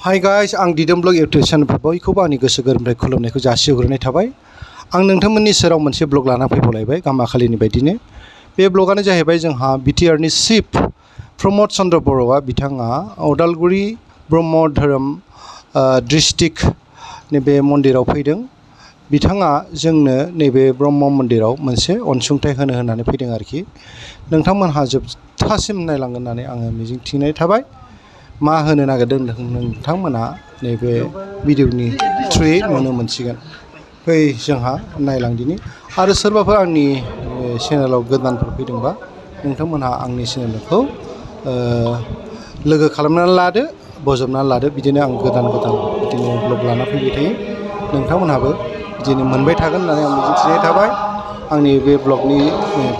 Hi guys आं दिदोम blog YouTube चेनेलनिफ्राय बयखौबो आंनि गोसो गोरबोनिफ्राय खुलुमनायखौ जासिहरनाय थाबाय। आं नोंथांमोननि सेराव मोनसे ब्लग लाना फैबावलायबाय गामाखालिनि बायदिनो। बे ब्लगानो जाहैबाय जोंहा बिटिआरनि चिफ प्रमद चन्द्र बर'आ बिथाङा उदालगुरि ब्रह्म धोरोम डिस्ट्रिक्ट नैबे मन्दिराव फैदों। बिथाङा जोंनो नैबे ब्रह्म मन्दिराव मोनसे अनसुंथाइ होननानै फैदों आरोखि। नोंथांमोनहा जोबथासिम नायलांगोन होननानै आङो मिजिंथिनाय थाबाय। मा होनो नागिरदों नोंथांमोना नैबे भिडिअनि थ्रुयै नुनो मोनसिगोन। फै जोंहा नायलांदिनि। आरो सोरबाफोर आंनि चेनेलाव गोदानफोर फैदोंबा नोंथांमोनहा आंनि चेनेलखौ लोगो खालामनानै लादो, बजबनानै लादो। बिदिनो आं गोदान बिदिनो ब्लग लाना फैबाय थायो। नोंथांमोनहाबो बिदिनो मोनबाय थागोन होननानै आं मिजिंथिनाय थाबाय आंनि बे ब्लगनि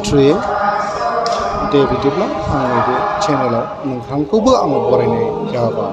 थ्रुयै। दे बिदिब्ला आंनि बे चेनेलाव नोंथांखौबो आङो बरायनाय जाबाय।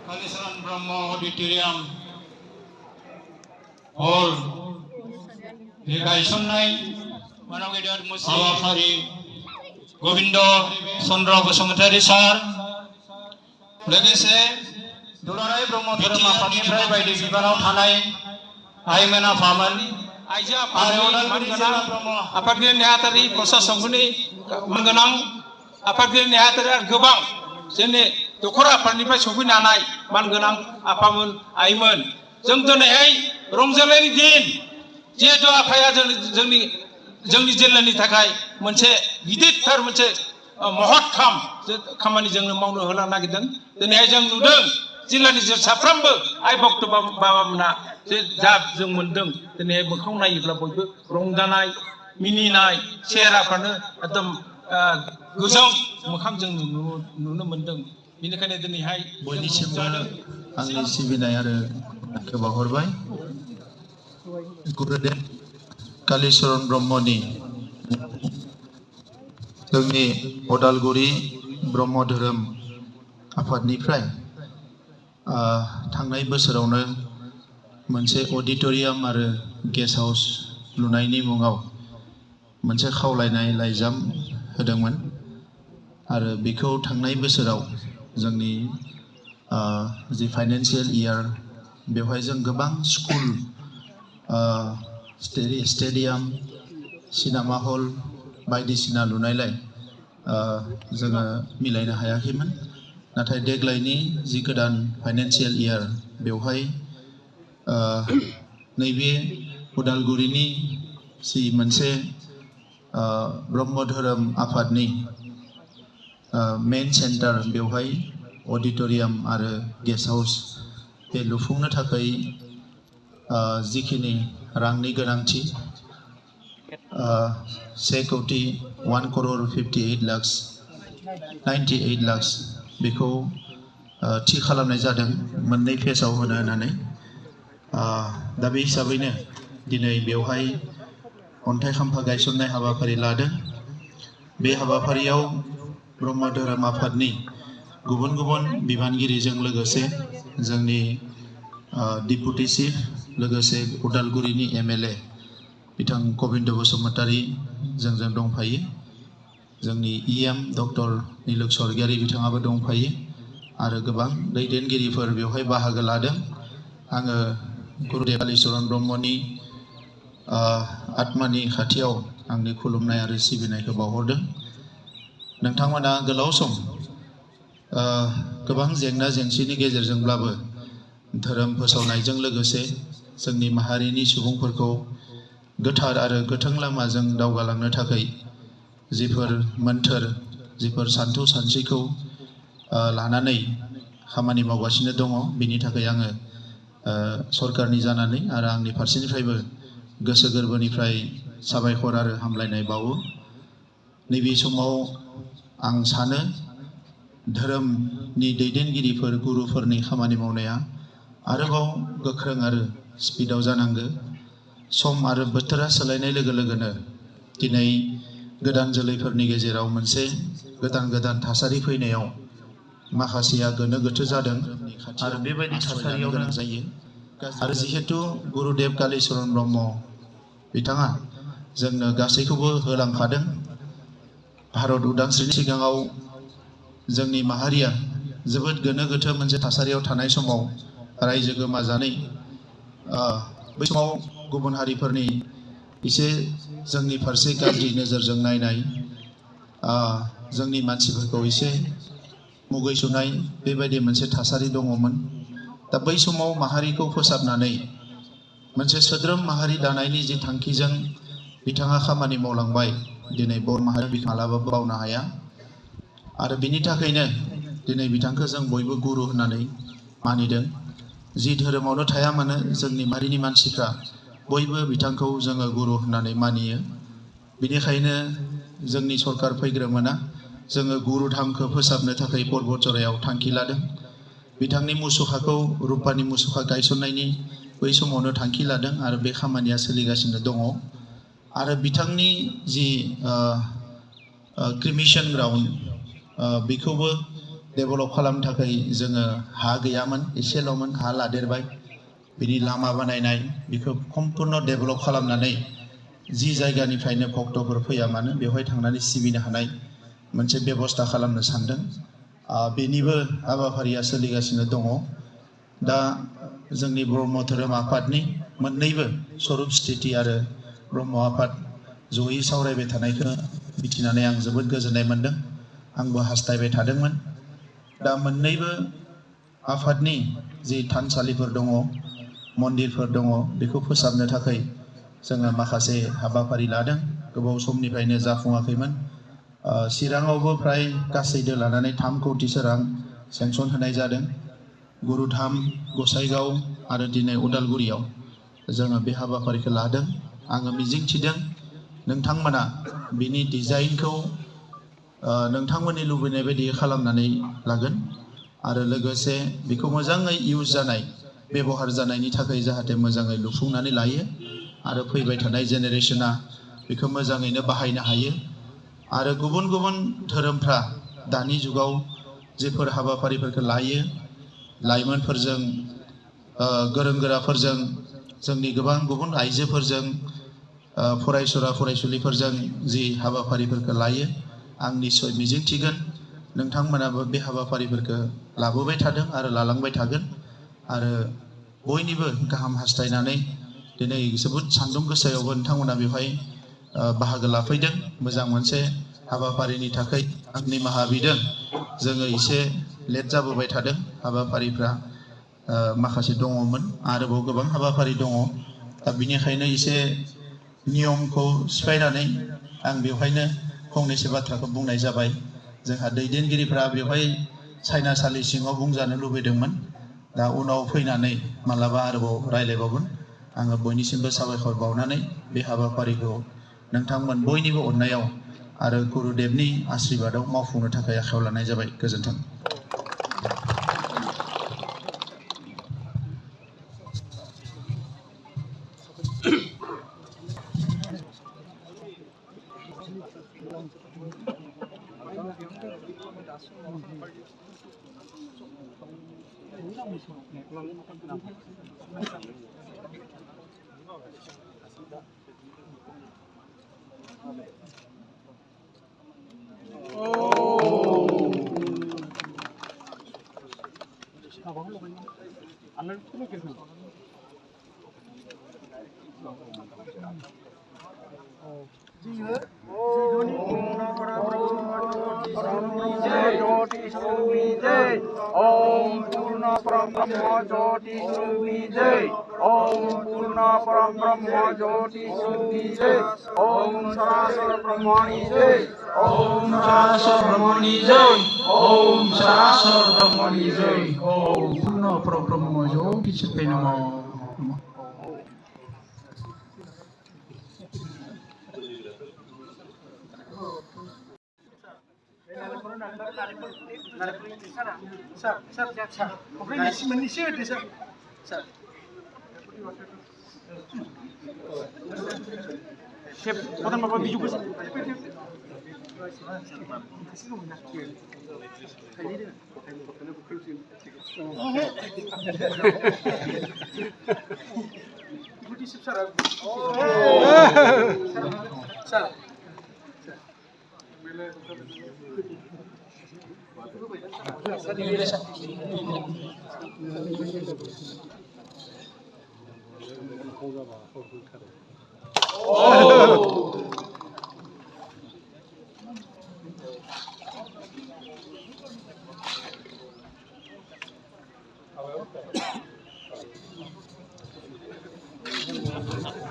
कालीचरण ब्रह्म ऑडिटोरियम हल बे गायसननाय मानव गेदेर हाबाफारि गोविंद चन्द्र बसुमतारी सार लोगोसे दुलाराय ब्रह्म धोरोम आफादनिफ्राय बायदि बिबानाव थानाय आइमोन आफामोन आइजो आफादगिरि नेहाथारि प्रसासनफोरनि गोनां आफादगिरि नेहाथारि आरो गोबां जोंनि दखर आफादनिफ्राय सफैनाय मानगोनां आफामोन आइमोन जों दिनैहाय रंजानायनि दिन जिहेतु आफाया जोंनि जिल्लानि थाखाय मोनसे गिदिरथार मोनसे महत खामानि जोंनो मावनो होनो नागिरदों। दिनैहाय जों नुदों जिल्लानि साफ्रोमबो आइ भक्त बाबामोना जे जा जों मोनदों दिनैहाय मोखां नायोब्ला बयबो रंजानाय मिनिनाय चेहेराफ्रानो एकदम गोजों मोखां जों नुनो मोनदों। बेनिखायनो दिनैहाय बयनिसिमबो आंनि सिबिनाय आरो बावहरबाय। गुरुदेव कालीचरण ब्रह्मनि जोंनि उदालगुरि ब्रह्म धोरोम आफादनिफ्राय थांनाय बोसोरावनो मोनसे अडिटोरियाम आरो गेस्ट हाउस लुनायनि मुङाव मोनसे खावलायनाय लाइजाम होदोंमोन आरो बेखौ थांनाय बोसोराव जोंनि जि फाइनेन्सियेल इयार बेवहाय जों गोबां स्कुल स्टेडियाम सिनेमा हल बायदिसिना लुनायलाय जोङो मिलायनो हायाखैमोन। नाथाय देग्लायनि जि गोदान फाइनेन्सियेल इयार बेवहाय नैबे उदालगुरिनि जि मोनसे ब्रह्म धोरोम आफादनि मेन सेन्टार बेवहाय अडिट'रियाम आरो गेस्ट हाउस बे लुफुंनो थाखाय जिखिनि रांनि गोनांथि 1,58,58 लाख बेखौ थि खालामनाय जादों मोननै फेजआव होनो होननानै दा बे हिसाबैनो दिनै बेवहाय अन्थाइ खाम्फा गायसननाय हाबाफारि लादों। बे हाबाफारियाव ब्रह्म धोरोम आफादनि गुबुन गुबुन बिबानगिरिजों लोगोसे जोंनि डिपुटि चिफ लोगोसे उदालगुरिनि MLA बिथां गबिन्द बसुमतारी जोंजों दंफायो। जोंनि EM डक्टर निलुग स्वर्गियारी बिथाङाबो दंफायो आरो गोबां दैदेनगिरिफोर बेवहाय बाहागो लादों। आङो गुरुदेव कालीचरण ब्रह्मनि आत्मानि खाथियाव आंनि खुलुमनाय आरो सिबिनायखौ बावहरदों। नोंथांमोना गोलाव सम गोबां जेंना जेंसिनि गेजेरजोंब्लाबो धोरोम फोसावनायजों लोगोसे जोंनि माहारिनि सुबुंफोरखौ गोथार आरो गोथों लामाजों दावगालांनो थाखाय जिफोर मोन्थोर जिफोर सान्थौ सानस्रिखौ लानानै खामानि मावगासिनो दङ बेनि थाखाय आङो सरकारनि जानानै आरो आंनि फारसेनिफ्रायबो गोसो गोरबोनिफ्राय साबायखर आरो हामलायनाय बावो। नैबे समाव आं सानो धोरोमनि दैदेनगिरिफोर गुरुफोरनि खामानि मावनाया आरोबाव गोख्रों आरो स्पिडआव जानांगौ। सम आरो बोथोरा सोलायनाय लोगो लोगोनो दिनै गोदान जोलैफोरनि गेजेराव मोनसे गोदान थासारि फैनायाव माखासेया गोनो गोथो जादों आरो बेबायदि थासारियाव गोनां जायो। आरो जिहेतु गुरुदेव कालीचरण ब्रह्म बिथाङा जोंनो गासैखौबो होलांखादों। भारत उदांस्रिनि सिगाङाव जोंनि माहारिया जोबोद गोनो गोथो मोनसे थासारियाव थानाय समाव रायजो गोमाजानाय बै समाव गुबुन हारिफोरनि एसे जोंनि फारसे गाज्रि नोजोरजों नायनाय जोंनि मानसिफोरखौ एसे मुगैसुनाय बेबायदि मोनसे थासारि दङमोन। दा बै समाव माहारिखौ फोसाबनानै मोनसे सोद्रोम माहारि दानायनि जि थांखिजों बिथाङा खामानि मावलांबाय दिनै बर' माहारि मालाबाबो बावनो हाया। आरो बिनि थाखायनो दिनै बिथांखौ जों बयबो गुरु होननानै मानिदों। जि धोरोमावनो थाया मानो जोंनि माहारिनि मानसिफ्रा बयबो बिथांखौ जोङो गुरु होननानै मानियो। बेनिखायनो जोंनि सरकार फैग्रोमोना जोङो गुरु धामखौ फोसाबनो थाखाय पर्बत जरायाव थांखि लादों। बिथांनि मुसुखाखौ रुपानि मुसुखा गायसननायनि बै समावनो थांखि लादों आरो बे खामानिया सोलिगासिनो दङ। आरो बिथांनि जि क्रिमिसन ग्राउन्ड बेखौबो डेभेलप खालामनो थाखाय जोङो हा गैयामोन, एसेल'मोन, हा लादेरबाय। बिनि लामा बानायनाय बेखौ सम्पुर्ण डेभेलप खालामनानै जि जायगानिफ्रायनो भक्तफोर फैया मानो बेवहाय थांनानै सिबिनो हानाय मोनसे बेबस्था खालामनो सानदों। बेनिबो हाबाफारिया सोलिगासिनो दङ। दा जोंनि ब्रह्म धोरोम आफादनि मोननैबो स्वरुप स्थिति आरो ब्रह्म आफाद जयै सावरायबाय थानायखौ मिथिनानै आं जोबोद गोजोननाय मोन्दों। आंबो हास्थायबाय थादोंमोन। दा मोननैबो आफादनि जि थानसालिफोर दङ, मन्दिरफोर दङ, बेखौ फोसाबनो थाखाय जोङो माखासे हाबाफारि लादों। गोबाव समनिफ्रायनो जाफुङाखैमोन। चिराङावबो फ्राय गासैदो लानानै 3 कौटिसो रां सेंसन होनाय जादों। गुरुधाम, गसाइगाव आरो दिनै उदालगुरियाव जोङो बे हाबाफारिखौ लादों। आङो मिजिंथिदों नोंथांमोना बिनि डिजाइनखौ नोंथांमोननि लुबैनाय बायदि खालामनानै लागोन आरो लोगोसे बेखौ मोजाङै इउज जानाय बेबहार जानायनि थाखाय जाहाथे मोजाङै लुफुंनानै लायो आरो फैबाय थानाय जेनेरेशना बेखौ मोजाङैनो बाहायनो हायो। आरो गुबुन गुबुन धोरोमफ्रा दानि जुगाव जेफोर हाबाफारिफोरखौ लायो, लाइमोनफोरजों गोरों गोराफोरजों जोंनि गोबां गुबुन आइजोफोरजों फरायसुला फरायसुलिफोरजों जि हाबाफारिफोरखौ लायो, आं निस्सय मिजिंथिगोन नोंथांमोनाबो बे हाबाफारिफोरखौ लाबोबाय थादों आरो लालांबाय थागोन। आरो बयनिबो गाहाम हास्थायनानै दिनै जोबोद सान्दुं गोसायावबो नोंथांमोना बेवहाय बाहागो लाफैदों। मोजां मोनसे हाबाफारिनि थाखाय आं निमाहा बिदों। जोङो एसे लेट जाबोबाय थादों। हाबाफारिफ्रा माखासे दङमोन, आरोबाव गोबां हाबाफारि दङ। दा बिनिखायनो एसे नियमखौ सिफायनानै आं बेवहायनो फंनैसो बाथ्राखौ बुंनाय जाबाय। जोंहा दैदेनगिरिफ्रा बेवहाय साइनासालि सिङाव बुंजानो लुबैदोंमोन दा उनाव फैनानै मालाबा आरोबाव रायज्लायबावगोन आङो बयनिसिमबो साबायखर बावनानै बे हाबाफारिखौ नोंथांमोन बयनिबो अननायाव आरो गुरुदेबनि आशीर्बादाव मावफुंनो थाखाय आखायाव लानाय जाबाय गोजोन्थों Om Purna Param Brahma Jyoti Shuddhi Jai. Om Purna Param Brahma Jyoti Shuddhi Jai. Om Saraswar Brahmani Jai. Om Saraswar Brahmani Jai. Om Saraswar Brahmani Jai. Om Purna Param Brahma Jyoti Shuddhi Namo. Sir, mobilisi deh, Sir. Chef, bukan Bapak biju juga, Sir.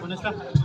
Buenas tardes.